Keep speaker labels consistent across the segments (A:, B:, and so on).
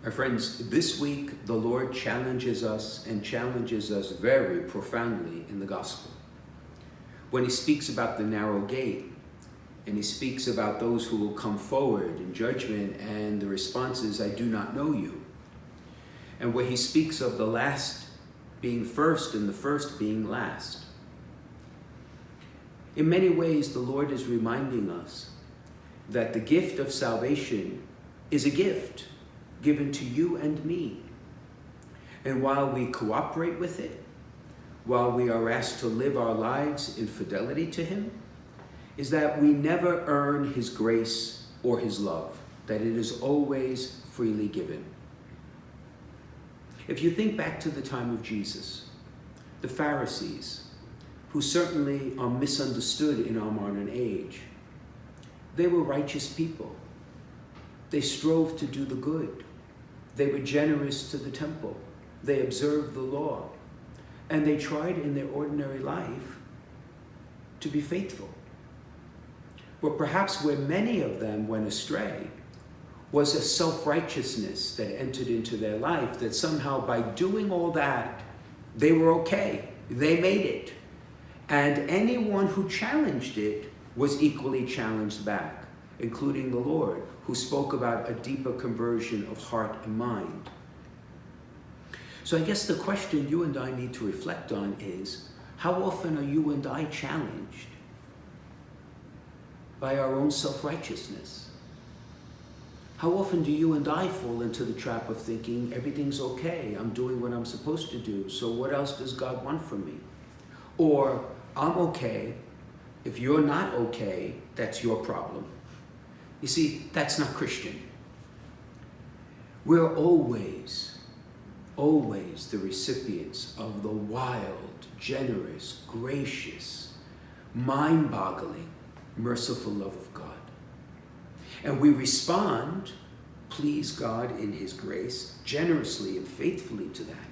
A: My friends, this week the Lord challenges us and challenges us very profoundly in the gospel. When he speaks about the narrow gate, and he speaks about those who will come forward in judgment, and the response is, I do not know you. And where he speaks of the last being first and the first being last. In many ways, the Lord is reminding us that the gift of salvation is a gift given to you and me. And while we cooperate with it, while we are asked to live our lives in fidelity to him, is that we never earn his grace or his love, that it is always freely given. If you think back to the time of Jesus, the Pharisees, who certainly are misunderstood in our modern age, they were righteous people. They strove to do the good. They were generous to the temple. They observed the law. And they tried in their ordinary life to be faithful. But perhaps where many of them went astray was a self-righteousness that entered into their life, that somehow by doing all that, they were okay. They made it. And anyone who challenged it was equally challenged back, including the Lord, who spoke about a deeper conversion of heart and mind. So I guess the question you and I need to reflect on is, how often are you and I challenged by our own self-righteousness? How often do you and I fall into the trap of thinking, everything's okay, I'm doing what I'm supposed to do, so what else does God want from me? Or, I'm okay, if you're not okay, that's your problem. You see, that's not Christian. We're always the recipients of the wild, generous, gracious, mind-boggling, merciful love of God. And we respond, please God in his grace, generously and faithfully to that.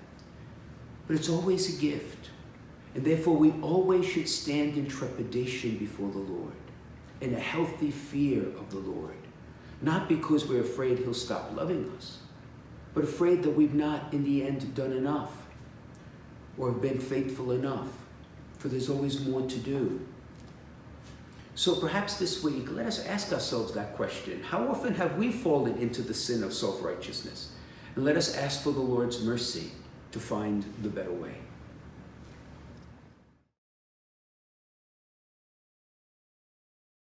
A: But it's always a gift. And therefore we always should stand in trepidation before the Lord, in a healthy fear of the Lord. Not because we're afraid he'll stop loving us, but afraid that we've not in the end done enough or been faithful enough, for there's always more to do. So perhaps this week, let us ask ourselves that question. How often have we fallen into the sin of self-righteousness? And let us ask for the Lord's mercy to find the better way.